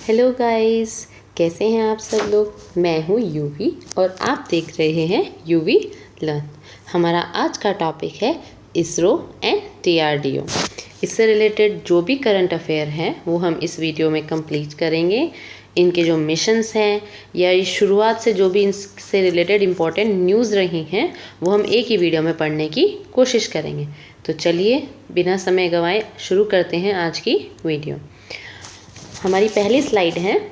Hello guys, कैसे हैं आप सब लोग। मैं हूँ यूवी और आप देख रहे हैं यूवी लर्न। हमारा आज का टॉपिक है इसरो एंड डीआरडीओ। इससे रिलेटेड जो भी करंट अफेयर हैं वो हम इस वीडियो में कंप्लीट करेंगे। इनके जो मिशंस हैं या इस शुरुआत से जो भी इनसे रिलेटेड इम्पोर्टेंट न्यूज़ रही हैं वो हम एक ही वीडियो में पढ़ने की कोशिश करेंगे। तो चलिए बिना समय गंवाए शुरू करते हैं आज की वीडियो। हमारी पहली स्लाइड है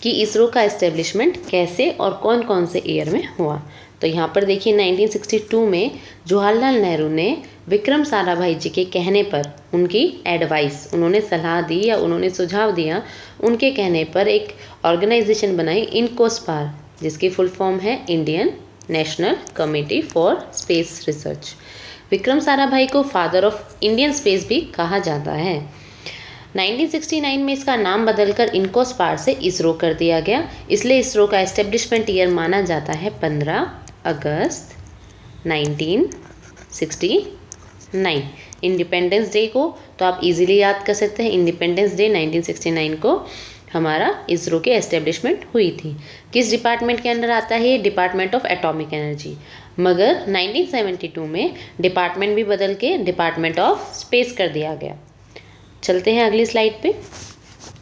कि इसरो का एस्टेब्लिशमेंट कैसे और कौन कौन से ईयर में हुआ। तो यहाँ पर देखिए 1962 में जवाहरलाल नेहरू ने विक्रम साराभाई जी के कहने पर उनकी एडवाइस, उन्होंने सलाह दी या उन्होंने सुझाव दिया, उनके कहने पर एक ऑर्गेनाइजेशन बनाई इनकोस्पार, जिसकी फुल फॉर्म है Indian national committee for space research. Vikram Sarabhai को फादर ऑफ इंडियन स्पेस भी कहा जाता है। 1969 में इसका नाम बदलकर इनकोस्पार से इसरो कर दिया गया, इसलिए इसरो का एस्टेब्लिशमेंट ईयर माना जाता है 15 अगस्त 1969। इंडिपेंडेंस डे को तो आप इजीली याद कर सकते हैं। इंडिपेंडेंस डे 1969 को हमारा इसरो के एस्टेब्लिशमेंट हुई थी। किस डिपार्टमेंट के अंडर आता है ये? Department of atomic energy. मगर 1972 में डिपार्टमेंट भी बदल के डिपार्टमेंट ऑफ स्पेस कर दिया गया। चलते हैं अगली स्लाइड पे।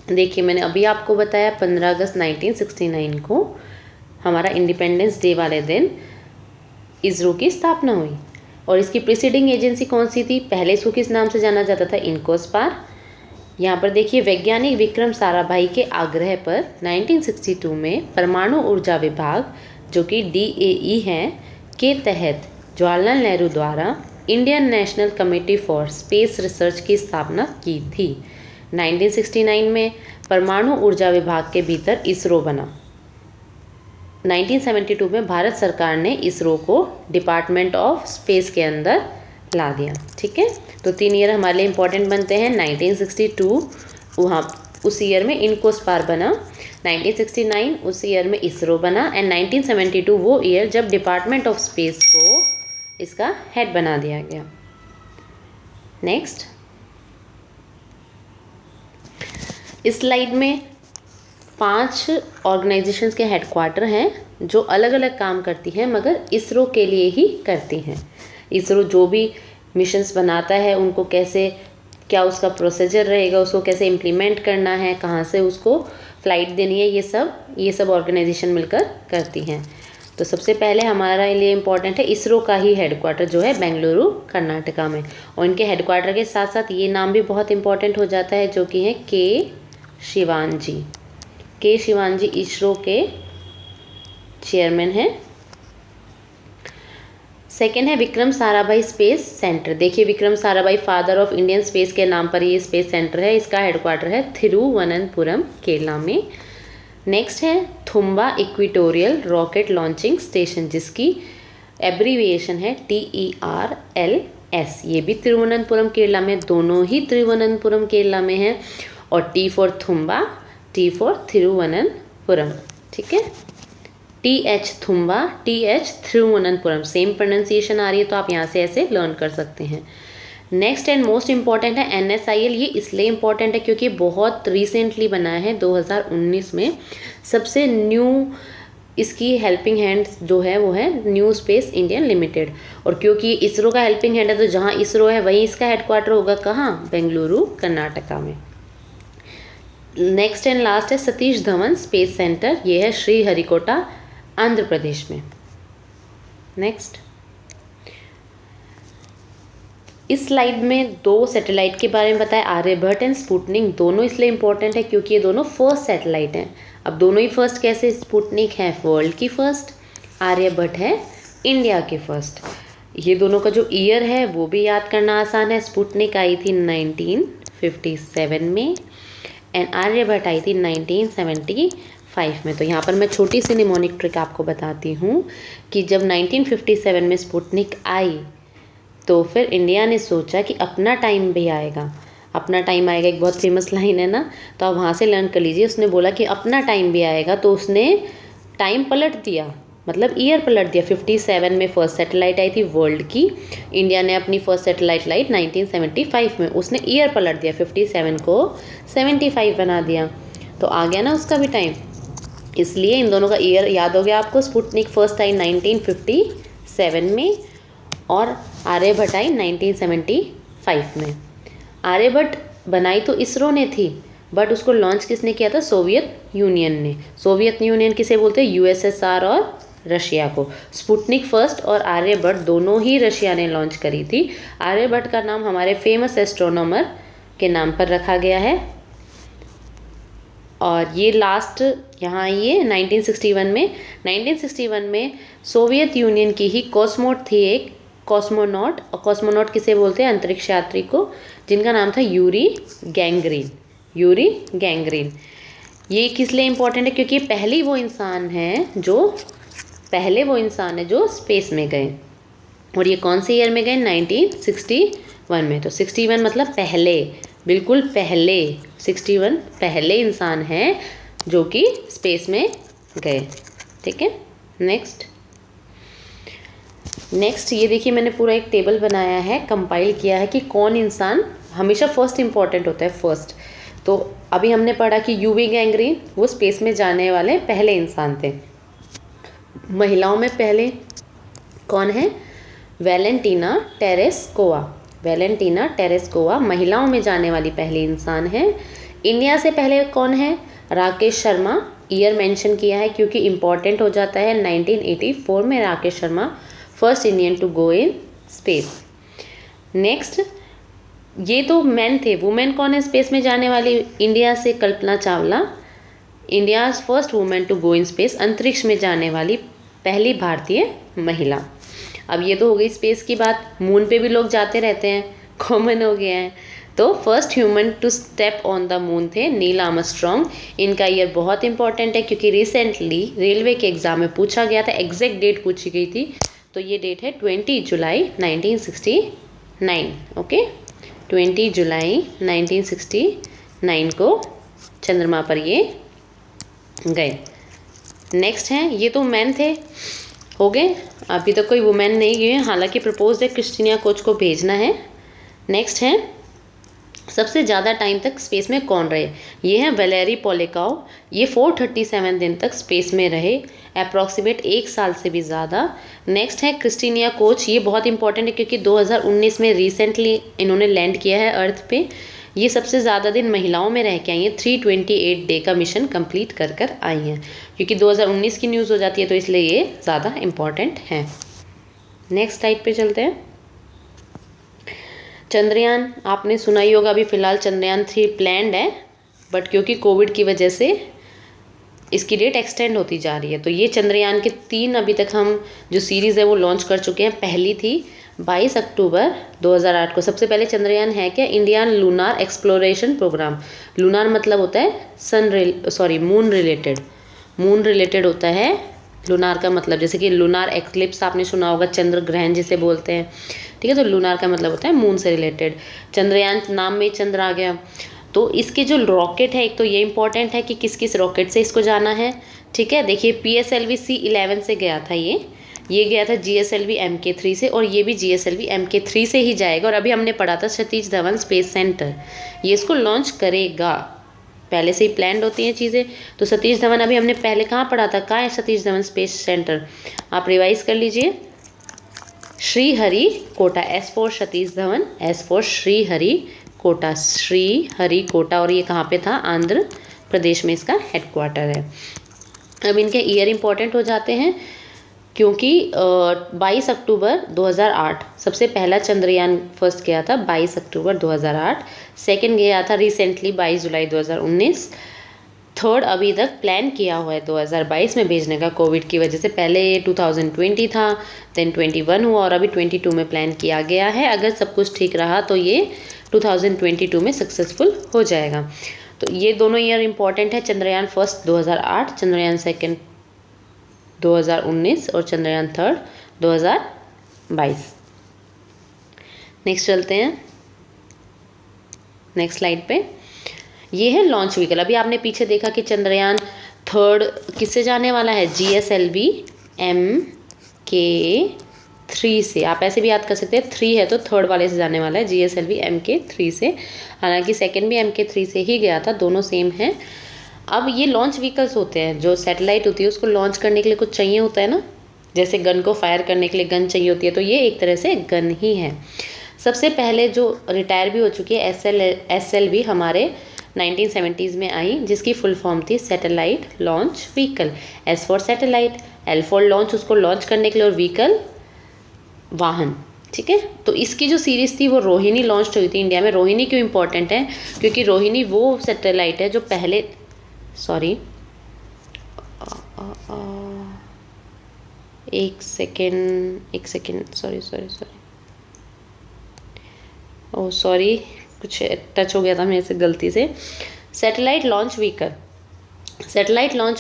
देखिए मैंने अभी आपको बताया 15 अगस्त 1969 को हमारा इंडिपेंडेंस डे वाले दिन इसरो की स्थापना हुई। और इसकी प्रीसीडिंग एजेंसी कौन सी थी? पहले इसको किस नाम से जाना जाता था? इनकोस्पार। यहाँ पर देखिए वैज्ञानिक विक्रम साराभाई के आग्रह पर 1962 में परमाणु ऊर्जा विभाग, जो कि DAE है, के तहत जवाहरलाल नेहरू द्वारा Indian national committee for space research की स्थापना की थी। 1969 में परमाणु ऊर्जा विभाग के भीतर इसरो बना। 1972 में भारत सरकार ने इसरो को डिपार्टमेंट ऑफ स्पेस के अंदर ला दिया। ठीक है, तो 3 ईयर हमारे लिए इम्पोर्टेंट बनते हैं। 1962 वहाँ उस ईयर में इनकोस्पार बना, 1969 उस ईयर में इसरो बना, एंड 1972 वो ईयर जब डिपार्टमेंट ऑफ स्पेस को इसका हेड बना दिया गया। नेक्स्ट, इस स्लाइड में 5 ऑर्गेनाइजेशंस के हेडक्वार्टर हैं जो अलग अलग काम करती हैं मगर इसरो के लिए ही करती हैं। इसरो जो भी मिशंस बनाता है उनको कैसे, क्या उसका प्रोसीजर रहेगा, उसको कैसे इम्प्लीमेंट करना है, कहाँ से उसको फ्लाइट देनी है, ये सब ऑर्गेनाइजेशन मिलकर करती हैं। तो सबसे पहले हमारे लिए इम्पॉर्टेंट है इसरो का ही हेडक्वार्टर जो है बेंगलुरु कर्नाटका में। और इनके हेडक्वार्टर के साथ साथ ये नाम भी बहुत इंपॉर्टेंट हो जाता है जो कि है के शिवान जी। के शिवान जी इसरो के चेयरमैन हैं। सेकेंड है विक्रम साराभाई स्पेस सेंटर। देखिए Vikram Sarabhai father of Indian space के नाम पर ये स्पेस सेंटर है। इसका हेडक्वार्टर है थिरुवनंतपुरम केरला में। नेक्स्ट है Thumba equatorial rocket launching station, जिसकी एब्रीविएशन है TERLS। ये भी तिरुवनंतपुरम केरला में, दोनों ही तिरुवनंतपुरम केरला में है। और T for Thumba, T for Thiruvananthapuram. ठीक है, TH Thumba, TH Thiruvananthapuram, same pronunciation आ रही है तो आप यहाँ से ऐसे लर्न कर सकते हैं। नेक्स्ट एंड मोस्ट इम्पॉर्टेंट है NSIL। ये इसलिए इम्पॉर्टेंट है क्योंकि बहुत रिसेंटली बना है 2019 में। सबसे न्यू इसकी हेल्पिंग हैंड जो है वो है न्यू स्पेस इंडियन लिमिटेड। और क्योंकि इसरो का हेल्पिंग हैंड है तो जहाँ इसरो है वहीं इसका हेडक्वार्टर होगा। कहाँ? बेंगलुरु कर्नाटका में। नेक्स्ट एंड लास्ट है सतीश धवन स्पेस सेंटर। ये है श्रीहरिकोटा आंध्र प्रदेश में। नेक्स्ट, इस स्लाइड में 2 सैटेलाइट के बारे में बताया, आर्यभट्ट एंड स्पुतनिक। दोनों इसलिए इम्पोर्टेंट है क्योंकि ये दोनों फर्स्ट सैटेलाइट हैं। अब दोनों ही फर्स्ट कैसे? स्पुतनिक है वर्ल्ड की फर्स्ट, आर्यभट्ट है इंडिया की फर्स्ट। ये दोनों का जो ईयर है वो भी याद करना आसान है। स्पुतनिक आई थी 1957 में एंड आर्यभट्ट आई थी 1975 में। तो यहाँ पर मैं छोटी सी निमोनिक ट्रिक आपको बताती हूँ कि जब 1957 में स्पुतनिक आई तो फिर इंडिया ने सोचा कि अपना टाइम भी आएगा। अपना टाइम आएगा एक बहुत फेमस लाइन है ना, तो आप वहाँ से लर्न कर लीजिए। उसने बोला कि अपना टाइम भी आएगा, तो उसने टाइम पलट दिया, मतलब ईयर पलट दिया। 57 में फर्स्ट सैटेलाइट आई थी वर्ल्ड की, इंडिया ने अपनी फर्स्ट सैटेलाइट लाई 1975 में, उसने ईयर पलट दिया, 57 को 75 बना दिया। तो आ गया ना उसका भी टाइम, इसलिए इन दोनों का ईयर याद हो गया आपको। स्पुतनिक फर्स्ट आई 1957 में और आर्यभट्ट आई 1975 में। आर्यभट्ट बनाई तो इसरो ने थी, बट उसको लॉन्च किसने किया था? सोवियत यूनियन ने। सोवियत यूनियन किसे बोलते हैं? यूएसएसआर और रशिया को। स्पुतनिक फर्स्ट और आर्यभट्ट दोनों ही रशिया ने लॉन्च करी थी। आर्यभट्ट का नाम हमारे फेमस एस्ट्रोनॉमर के नाम पर रखा गया है। और ये लास्ट यहाँ ये 1961 में सोवियत यूनियन की ही कॉस्मोट थी एक कॉस्मोनॉट। और कॉस्मोनॉट किसे बोलते हैं? अंतरिक्ष यात्री को, जिनका नाम था यूरी गैंगरीन। यूरी गैंगरीन ये किस लिए इम्पोर्टेंट है? क्योंकि पहले वो इंसान है जो स्पेस में गए। और ये कौन से ईयर में गए? 1961 में। तो 61 मतलब पहले, बिल्कुल पहले, 61 पहले इंसान हैं जो कि स्पेस में गए। ठीक है, नेक्स्ट ये देखिए, मैंने पूरा एक टेबल बनाया है, कंपाइल किया है कि कौन इंसान हमेशा फर्स्ट इंपॉर्टेंट होता है, फर्स्ट। तो अभी हमने पढ़ा कि यूवी गैंगरीन वो स्पेस में जाने वाले पहले इंसान थे। महिलाओं में पहले कौन है? वैलेंटीना टेरेस्कोवा महिलाओं में जाने वाली पहली इंसान है। इंडिया से पहले कौन है? राकेश शर्मा। ईयर मेंशन किया है क्योंकि इम्पॉर्टेंट हो जाता है। 1984 में Rakesh Sharma first Indian to go in space. Next, ये तो मैन थे। वुमेन कौन है स्पेस में जाने वाली? इंडिया से Kalpana Chawla, India's first women to go in space, अंतरिक्ष में जाने वाली पहली भारतीय महिला। अब ये तो हो गई स्पेस की बात। मून पे भी लोग जाते रहते हैं, कॉमन हो गया है। तो first human to step on the moon थे नील आर्मस्ट्रॉन्ग। इनका ईयर बहुत इंपॉर्टेंट है क्योंकि रिसेंटली रेलवे के एग्जाम में पूछा गया था, एग्जैक्ट डेट पूछी गई थी। तो ये डेट है 20 जुलाई 1969। ओके, 20 जुलाई 1969 को चंद्रमा पर ये गए। नेक्स्ट हैं, ये तो मैन थे, हो गए। अभी तक कोई वुमेन नहीं गई है, हालांकि प्रपोज है क्रिस्टीना कोच को भेजना है। नेक्स्ट हैं, सबसे ज़्यादा टाइम तक स्पेस में कौन रहे? ये हैं वैलेरी पोलिकाव। ये 437 दिन तक स्पेस में रहे, अप्रॉक्सीमेट 1 साल से भी ज़्यादा। नेक्स्ट है क्रिस्टीना कोच। ये बहुत इंपॉर्टेंट है क्योंकि 2019 में रिसेंटली इन्होंने लैंड किया है अर्थ पे। ये सबसे ज़्यादा दिन महिलाओं में रह के आई हैं, 328 डे का मिशन कंप्लीट कर आई हैं। क्योंकि 2019 की न्यूज़ हो जाती है तो इसलिए ये ज़्यादा इम्पॉर्टेंट है। नेक्स्ट स्लाइड पे चलते हैं। चंद्रयान आपने सुना ही होगा, अभी फ़िलहाल चंद्रयान 3 प्लैंड है, बट क्योंकि कोविड की वजह से इसकी डेट एक्सटेंड होती जा रही है। तो ये चंद्रयान के 3 अभी तक हम जो सीरीज़ है वो लॉन्च कर चुके हैं। पहली थी 22 अक्टूबर 2008 को। सबसे पहले चंद्रयान है क्या? Indian lunar exploration programme. Lunar मतलब होता है मून रिलेटेड होता है लूनार का मतलब। जैसे कि लूनार एक्लिप्स आपने सुना होगा, चंद्र ग्रहण जिसे बोलते हैं। ठीक है, तो लूनार का मतलब होता है मून से रिलेटेड। चंद्रयान नाम में चंद्र आ गया। तो इसके जो रॉकेट है, एक तो ये इंपॉर्टेंट है कि किस किस रॉकेट से इसको जाना है। ठीक है, देखिए PSLV C11 से गया था ये गया था GSLV MK3 से, और ये भी GSLV MK3 से ही जाएगा। और अभी हमने पढ़ा था सतीश धवन स्पेस सेंटर, ये इसको लॉन्च करेगा। पहले से ही प्लान्ड होती हैं चीज़ें। तो सतीश धवन अभी हमने पहले कहाँ पढ़ा था, कहाँ है सतीश धवन स्पेस सेंटर, आप रिवाइज कर लीजिए। Sriharikota, S for Satish Dhawan, S for Sriharikota, और ये कहाँ पे था? आंध्र प्रदेश में इसका हेडक्वार्टर है। अब इनके ईयर इंपॉर्टेंट हो जाते हैं क्योंकि 22 अक्टूबर 2008 सबसे पहला चंद्रयान फर्स्ट गया था, 22 अक्टूबर 2008। सेकंड गया था रिसेंटली 22 जुलाई 2019। थर्ड अभी तक प्लान किया हुआ है 2022 में भेजने का, कोविड की वजह से। पहले 2020 था, देन 21 हुआ और अभी 22 में प्लान किया गया है। अगर सब कुछ ठीक रहा तो ये 2022 में सक्सेसफुल हो जाएगा। तो ये दोनों ईयर इंपॉर्टेंट है। चंद्रयान फर्स्ट 2008, चंद्रयान सेकंड 2019 और चंद्रयान थर्ड 2022। नेक्स्ट चलते हैं नेक्स्ट स्लाइड पे। ये है लॉन्च व्हीकल। अभी आपने पीछे देखा कि चंद्रयान थर्ड किससे जाने वाला है? GSLV MK3 से। आप ऐसे भी याद कर सकते हैं, 3 है तो थर्ड वाले से जाने वाला है, GSLV MK3 से। हालांकि सेकंड भी MK3 से ही गया था, दोनों सेम है। अब ये लॉन्च व्हीकल्स होते हैं, जो सैटेलाइट होती है उसको लॉन्च करने के लिए कुछ चाहिए होता है ना, जैसे गन को फायर करने के लिए गन चाहिए होती है, तो ये एक तरह से गन ही है। सबसे पहले जो रिटायर भी हो चुकी है SLV हमारे 1970s में आई, जिसकी फुल फॉर्म थी satellite launch vehicle. S for satellite, L for launch, उसको लॉन्च करने के लिए, और व्हीकल वाहन। ठीक है, तो इसकी जो सीरीज़ थी वो रोहिणी लॉन्च हुई थी इंडिया में। रोहिणी क्यों इम्पोर्टेंट है? क्योंकि रोहिणी वो सैटेलाइट है जो पहले, सॉरी एक सेकेंड, सॉरी ओह सॉरी, कुछ टच हो गया था मेरे से गलती से। सैटेलाइट लॉन्च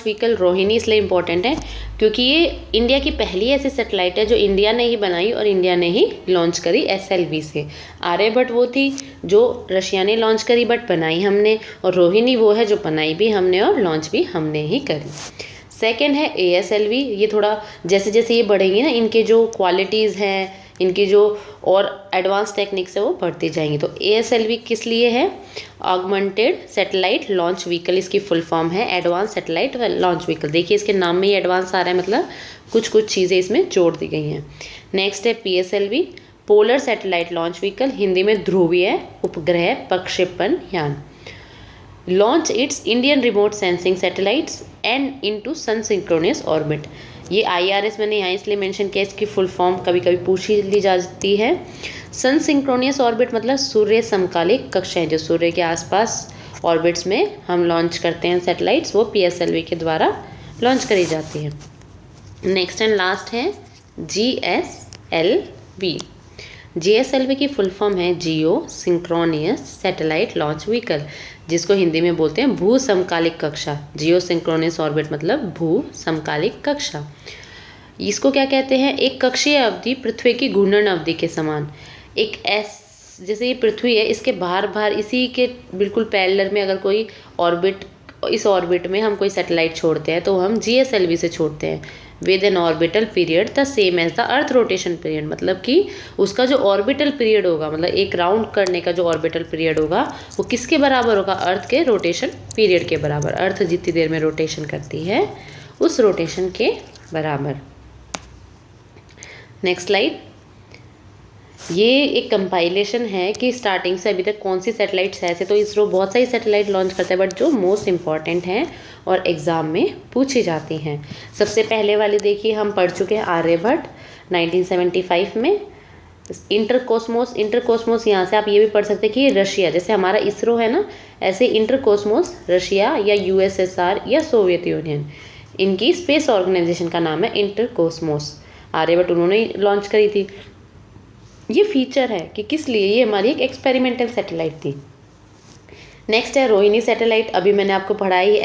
व्हीकल रोहिणी इसलिए इम्पोर्टेंट है क्योंकि ये इंडिया की पहली ऐसी सैटेलाइट है जो इंडिया ने ही बनाई और इंडिया ने ही लॉन्च करी SLV से। आर्यभट्ट वो थी जो रशिया ने लॉन्च करी बट बनाई हमने, और रोहिणी वो है जो बनाई भी हमने और लॉन्च भी हमने ही करी। सेकेंड है ASLV। ये थोड़ा जैसे जैसे ये बढ़ेंगी ना, इनके जो क्वालिटीज़ हैं, इनकी जो और एडवांस टेक्निक्स है वो बढ़ती जाएंगी। तो ASLV किस लिए है? ऑगमेंटेड सैटेलाइट लॉन्च व्हीकल इसकी फुल फॉर्म है, एडवांस सैटेलाइट लॉन्च व्हीकल। देखिए इसके नाम में ही एडवांस आ रहा है, मतलब कुछ कुछ चीज़ें इसमें जोड़ दी गई हैं। नेक्स्ट है PSLV, polar satellite launch vehicle, Hindi में ध्रुवीय उपग्रह प्रक्षेपण यान। Launch its Indian remote sensing satellites and into sun synchronous orbit. ये IRS मैंने यहाँ इसलिए मेंशन किया, इसकी फुल फॉर्म कभी कभी पूछी ली जाती है। सन सिंक्रोनियस ऑर्बिट मतलब सूर्य समकालिक कक्षाएं, जो सूर्य के आसपास ऑर्बिट्स में हम लॉन्च करते हैं सैटेलाइट्स, वो PSLV के द्वारा लॉन्च करी जाती है। नेक्स्ट एंड लास्ट है GSLV। GSLV की फुल फॉर्म है जियो सिंक्रोनियस सैटेलाइट लॉन्च व्हीकल, जिसको हिंदी में बोलते हैं भू समकालिक कक्षा। जियो सिंक्रोनियस ऑर्बिट मतलब भू समकालिक कक्षा। इसको क्या कहते हैं? एक कक्षीय अवधि पृथ्वी की घूर्णन अवधि के समान। एक जैसे ये पृथ्वी है, इसके बाहर बाहर इसी के बिल्कुल पैरेलल में अगर कोई ऑर्बिट, इस ऑर्बिट में हम कोई सैटेलाइट छोड़ते हैं तो हम GSLV से छोड़ते हैं। With an orbital period the same as the earth rotation period, मतलब कि उसका जो ऑर्बिटल पीरियड होगा, मतलब एक राउंड करने का जो ऑर्बिटल पीरियड होगा वो किसके बराबर होगा? अर्थ के रोटेशन पीरियड के बराबर। अर्थ जितनी देर में रोटेशन करती है उस रोटेशन के बराबर। Next slide. ये एक कंपाइलेशन है कि स्टार्टिंग से अभी तक कौन सी सैटेलाइट्स है। ऐसे तो इसरो बहुत सारी सैटेलाइट लॉन्च करता है, बट जो मोस्ट इम्पॉर्टेंट हैं और एग्ज़ाम में पूछी जाती हैं। सबसे पहले वाली देखिए, हम पढ़ चुके हैं आर्यभट्ट 1975 में। इंटरकोस्मोस यहाँ से आप ये भी पढ़ सकते हैं कि ये रशिया, जैसे हमारा इसरो है ना, ऐसे इंटरकोस्मोस रशिया या USSR या सोवियत यूनियन, इनकी स्पेस ऑर्गेनाइजेशन का नाम है इंटरकोस्मोस। आर्यभट्ट उन्होंने लॉन्च करी थी। ये फीचर है कि किस लिए, ये हमारी एक एक्सपेरिमेंटल सैटेलाइट थी। नेक्स्ट है रोहिणी सैटेलाइट। अभी मैंने आपको पढ़ाई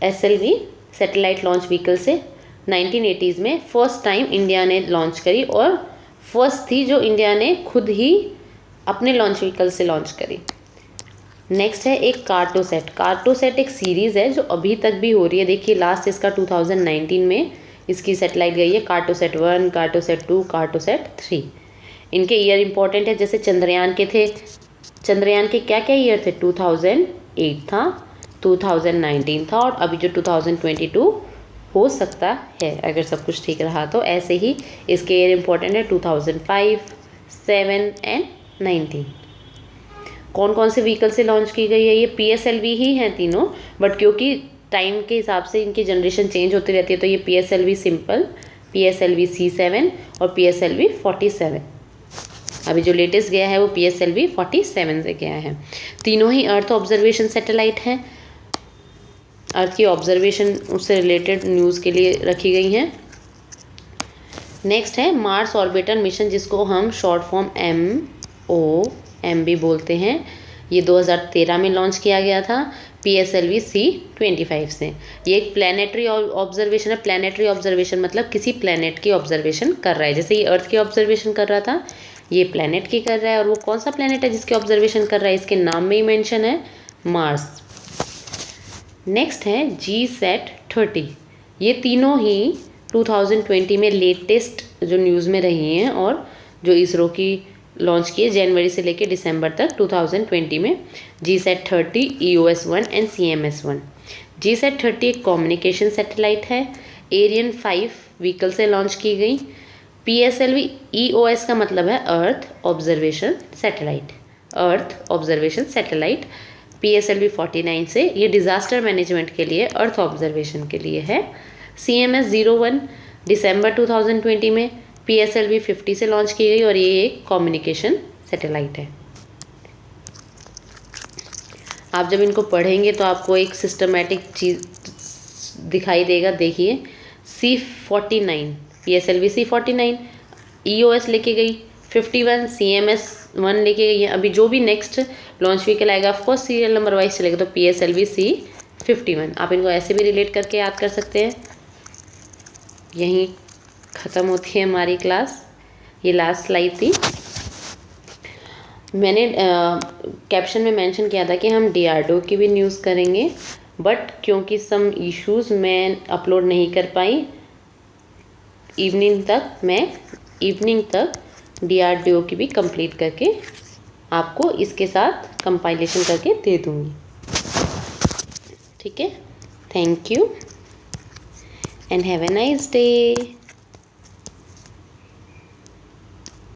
SLV सैटेलाइट लॉन्च व्हीकल से 1980s में फर्स्ट टाइम इंडिया ने लॉन्च करी, और फर्स्ट थी जो इंडिया ने खुद ही अपने लॉन्च व्हीकल से लॉन्च करी। नेक्स्ट है एक कार्टोसैट। कार्टोसैट एक सीरीज़ है जो अभी तक भी हो रही है। देखिए लास्ट इसका 2019 में इसकी सैटेलाइट गई है। कार्टोसैट 1, कार्टोसैट 2, कार्टोसैट 3। इनके ईयर इंपॉर्टेंट है, जैसे चंद्रयान के थे। चंद्रयान के क्या क्या ईयर थे? 2008 था, 2019 था, और अभी जो 2022 हो सकता है अगर सब कुछ ठीक रहा तो। ऐसे ही इसके ईयर इंपॉर्टेंट है 2005, 7 एंड 19। कौन कौन से व्हीकल से लॉन्च की गई है? ये PSLV ही हैं तीनों, बट क्योंकि टाइम के हिसाब से इनकी जनरेशन चेंज होती रहती है, तो ये PSLV सिंपल, PSLV C7 और PSLV 47। अभी जो लेटेस्ट गया है वो PSLV 47 से गया है। तीनों ही अर्थ ऑब्जर्वेशन सैटेलाइट हैं। अर्थ की ऑब्जर्वेशन उससे रिलेटेड न्यूज़ के लिए रखी गई हैं। नेक्स्ट है मार्स ऑर्बिटर मिशन, जिसको हम शॉर्ट फॉर्म MOM भी बोलते हैं। ये 2013 में लॉन्च किया गया था PSLV C25 से। ये एक प्लानिटरी ऑब्जर्वेशन है। प्लानिटरी ऑब्जर्वेशन मतलब किसी प्लैनेट की ऑब्जर्वेशन कर रहा है। जैसे ये अर्थ की ऑब्जर्वेशन कर रहा था, ये प्लैनेट की कर रहा है। और वो कौन सा प्लैनेट है जिसकी ऑब्जर्वेशन कर रहा है? इसके नाम में ही मेंशन है, मार्स। नेक्स्ट है GSAT-30। ये तीनों ही 2020 में लेटेस्ट जो न्यूज़ में रही हैं और जो इसरो की लॉन्च किए जनवरी से लेकर दिसंबर तक 2020 में। GSAT-30, EOS-1 and CMS-1। GSAT-30 एक कम्युनिकेशन सैटेलाइट है, एरियन 5 व्हीकल से लॉन्च की गई। PSLV EOS का मतलब है earth observation satellite, earth observation satellite. PSLV 49 से ये डिज़ास्टर मैनेजमेंट के लिए, अर्थ ऑब्जर्वेशन के लिए है। CMS-01 दिसंबर 2020 में PSLV 50 से लॉन्च की गई और ये एक कम्युनिकेशन सैटेलाइट है। आप जब इनको पढ़ेंगे तो आपको एक सिस्टमेटिक चीज़ दिखाई देगा। देखिए C49 PSLV C49 EOS लेके गई, 51 CMS-1 लेके गई है। अभी जो भी नेक्स्ट लॉन्च व्हीकल आएगा ऑफकोर्स सीरियल नंबर वाइज चलेगा, तो PSLV C51। आप इनको ऐसे भी रिलेट करके याद कर सकते हैं। यहीं ख़त्म होती है हमारी क्लास। ये लास्ट स्लाइड थी। मैंने कैप्शन में मेंशन किया था कि हम DRDO की भी न्यूज़ करेंगे, बट क्योंकि सम इश्यूज़ मैं अपलोड नहीं कर पाई, इवनिंग तक DRDO की भी कंप्लीट करके आपको इसके साथ कंपाइलेशन करके दे दूँगी। ठीक है, thank you and have a nice day.